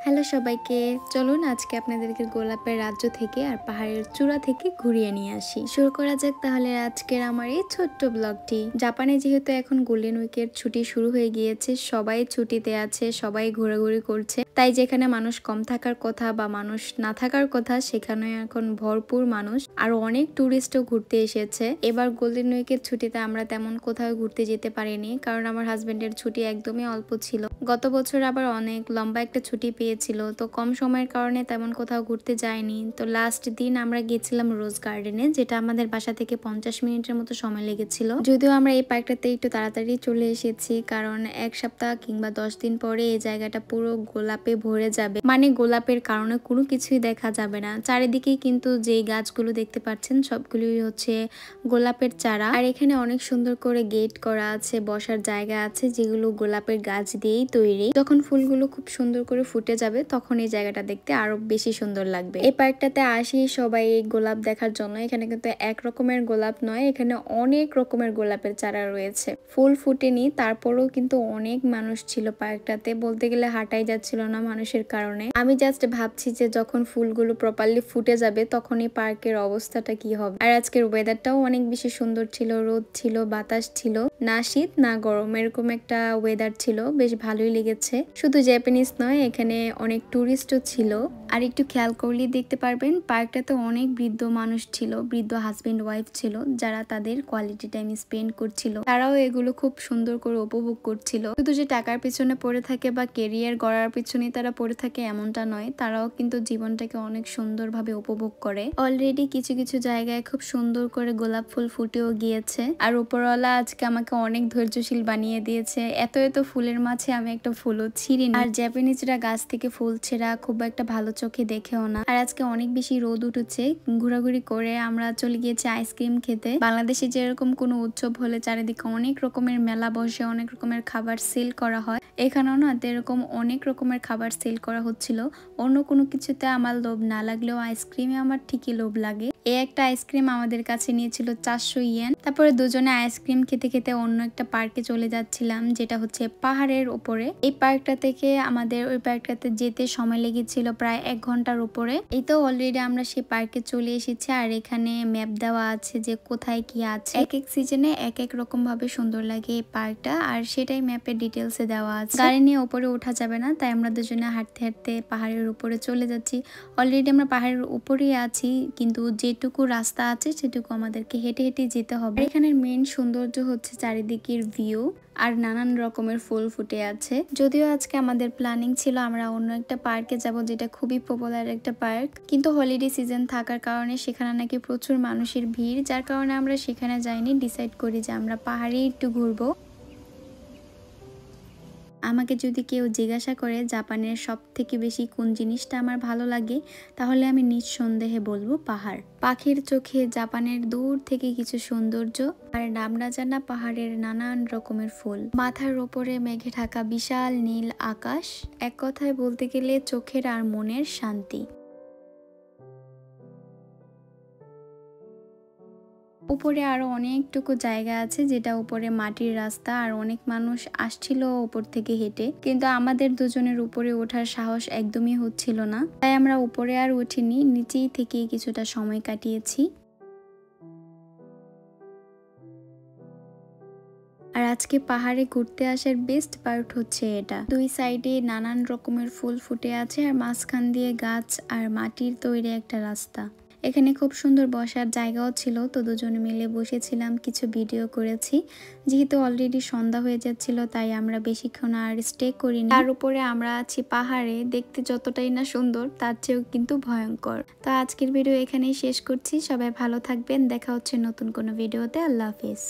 Hello সবাইকে, চলুন আজকে আপনাদেরকে গোলাপের রাজ্য থেকে আর পাহাড়ের চূড়া থেকে ঘুরিয়ে নিয়ে আসি। শুরু করা যাক তাহলে আজকের আমার এই ছোট্ট ব্লগটি। জাপানে যেহেতু এখন গোল্ডেন উইকের ছুটি শুরু হয়ে গিয়েছে, সবাই ছুটিতে আছে, সবাই ঘোরাঘুরি করছে, তাই যেখানে মানুষ কম থাকার কথা বা মানুষ না থাকার কথা সেখানে এখন ভরপুর মানুষ, আর অনেক টুরিস্টও ঘুরতে এসেছে। এবার গোল্ডেন উইকের ছুটিতে আমরা তেমন কোথাও ঘুরতে যেতে পারিনি, কারণ আমার হাজবেন্ডের ছুটি একদমই অল্প ছিল। গত বছর আবার অনেক লম্বা একটা ছুটি পেয়েছিল, তো কম সময়ের কারণে তেমন কোথাও ঘুরতে যায়নি। তো লাস্ট দিন আমরা গেছিলাম রোজ গার্ডেনে, যেটা আমাদের বাসা থেকে 50 মিনিটের মতো সময় লেগেছিল। যদিও আমরা এই পার্কটাতে একটু তাড়াতাড়ি চলে এসেছি, কারণ এক সপ্তাহ কিংবা 10 দিন পরে এই জায়গাটা পুরো গোলাপে ভরে যাবে। মানে গোলাপের কারণে কোনো কিছুই দেখা যাবে না। চারিদিকে কিন্তু যে গাছগুলো দেখতে পাচ্ছেন সবগুলোই হচ্ছে গোলাপের চারা, আর এখানে অনেক সুন্দর করে গেট করা আছে, বসার জায়গা আছে, যেগুলো গোলাপের গাছ দিয়েই তৈরি। যখন ফুলগুলো খুব সুন্দর করে ফুটে যাবে তখন এই জায়গাটা দেখতে আরো বেশি সুন্দর লাগবে। এই পার্কটাতে আসি সবাই এই গোলাপ দেখার জন্য। এখানে কিন্তু এক রকমের গোলাপ নয়, এখানে অনেক রকমের গোলাপের চারা রয়েছে। ফুল ফুটেনি, তারপরেও কিন্তু অনেক মানুষ ছিল পার্কটাতে, বলতে গেলে হাঁটাই যাচ্ছিল না মানুষের কারণে। আমি জাস্ট ভাবছি যে যখন ফুলগুলো প্রপারলি ফুটে যাবে তখন এই পার্কের অবস্থাটা কি হবে। আর আজকের ওয়েদারটাও অনেক বেশি সুন্দর ছিল, রোদ ছিল, বাতাস ছিল, না শীত না গরম, এরকম একটা ওয়েদার ছিল, বেশ ভালোই লেগেছে। শুধু জাপানিজ নয়, এখানে অনেক টুরিস্টও ছিল। আর একটু খেয়াল করলেই দেখতে পারবেন পার্কটাতে অনেক বৃদ্ধ মানুষ ছিল, বৃদ্ধ হাজবেন্ড ওয়াইফ ছিল, যারা তাদের কোয়ালিটি টাইম স্পেন্ড করছিল। তারাও এগুলো খুব সুন্দর করে উপভোগ করছিল। শুধু যে টাকার পিছনে পড়ে থাকে বা কেরিয়ার গড়ার পিছনেই তারা পড়ে থাকে এমনটা নয়, তারাও কিন্তু জীবনটাকে অনেক সুন্দরভাবে উপভোগ করে। অলরেডি কিছু কিছু জায়গায় খুব সুন্দর করে গোলাপ ফুল ফুটেও গিয়েছে, আর উপরওয়ালা আজকে আমাকে অনেক ধৈর্যশীল বানিয়ে দিয়েছে। এত এত ফুলের মাঝে আমি একটা ফুলও ছিঁড়িনি। আর জাপানিজরা গাছ থেকে ফুল ছেঁড়া খুব একটা ভালো চোখে দেখেও না। আর আজকে অনেক বেশি রোদ উঠেছে, ঘোরাঘুরি করে আমরা চলে গিয়েছি আইসক্রিম খেতে। বাংলাদেশে যেরকম কোনো উৎসব হলে চারিদিকে অনেক রকমের মেলা বসে, অনেক রকমের খাবার সেল করা হয়, এখানেও না এরকম অনেক রকমের খাবার সেল করা হচ্ছিল। অন্য কোনো কিছুতে আমার লোভ না লাগলেও আইসক্রিমে আমার ঠিকই লোভ লাগে। এই একটা আইসক্রিম আমাদের কাছে নিয়েছিল 400 ইয়েন। তারপরে দুজনে আইসক্রিম খেতে খেতে অন্য একটা পার্কে চলে যাচ্ছিলাম, যেটা হচ্ছে পাহাড়ের উপরে। এই পার্কটা থেকে আমাদের ওই পার্কটাতে যেতে সময় লেগেছিল প্রায় 1 ঘন্টার উপরে। এই তো অলরেডি আমরা সেই পার্কে চলে এসেছি, আর এখানে ম্যাপ দেওয়া আছে যে কোথায় কি আছে। এক এক সিজনে এক এক রকম ভাবে সুন্দর লাগে এই পার্কটা, আর সেটাই ম্যাপের ডিটেলসে দেওয়া আছে। গাড়ি নিয়ে উপরে ওঠা যাবে না, তাই আমরা দুজনে হাঁটতে হাঁটতে পাহাড়ের উপরে চলে যাচ্ছি। অলরেডি আমরা পাহাড়ের উপরেই আছি, কিন্তু যেটুকু রাস্তা আছে সেটুকু আমাদেরকে হেঁটে হেঁটে যেতে হবে। এখানের মেইন সৌন্দর্য হচ্ছে চারিদিকের ভিউ, আর নানান রকমের ফুল ফুটে আছে। যদিও আজকে আমাদের প্ল্যানিং ছিল আমরা অন্য একটা পার্কে যাব, যেটা খুবই পপুলার একটা পার্ক, কিন্তু হলিডে সিজন থাকার কারণে সেখানে নাকি প্রচুর মানুষের ভিড়, যার কারণে আমরা সেখানে যাইনি। ডিসাইড করি যে আমরা পাহাড়ে একটু ঘুরবো। আমাকে যদি কেউ জিজ্ঞাসা করে জাপানের সব থেকে বেশি কোন জিনিসটা আমার ভালো লাগে, তাহলে আমি নিঃসন্দেহে বলবো পাহাড়। পাখির চোখে জাপানের দূর থেকে কিছু সৌন্দর্য, আর নাম না জানা পাহাড়ের নানান রকমের ফুল, মাথার ওপরে মেঘে ঢাকা বিশাল নীল আকাশ, এক কথায় বলতে গেলে চোখের আর মনের শান্তি। উপরে আরো অনেকটুকু জায়গা আছে, যেটা উপরে মাটির রাস্তা, আর অনেক মানুষ আসছিল উপর থেকে হেঁটে, কিন্তু আমাদের দুজনের উপরে ওঠার সাহস একদমই হচ্ছিল না, তাই আমরা উপরে আর উঠিনি, নিচেই থেকে কিছুটা সময় কাটিয়েছি। আর আজকে পাহাড়ে ঘুরতে আসার বেস্ট পার্ট হচ্ছে এটা, দুই সাইডে নানান রকমের ফুল ফুটে আছে, আর মাঝখান দিয়ে গাছ আর মাটির তৈরি একটা রাস্তা। এখানে খুব সুন্দর বসার জায়গাও ছিল, তো দুজনে মিলে বসেছিলাম, কিছু ভিডিও করেছি। যেহেতু অলরেডি সন্ধ্যা হয়ে যাচ্ছিল, তাই আমরা বেশিক্ষণ আর স্টে করিনি। তার উপরে আমরা আছি পাহাড়ে, দেখতে যতটাই না সুন্দর তার চেয়েও কিন্তু ভয়ঙ্কর। তো আজকের ভিডিও এখানেই শেষ করছি। সবাই ভালো থাকবেন, দেখা হচ্ছে নতুন কোনো ভিডিওতে। আল্লাহ হাফেজ।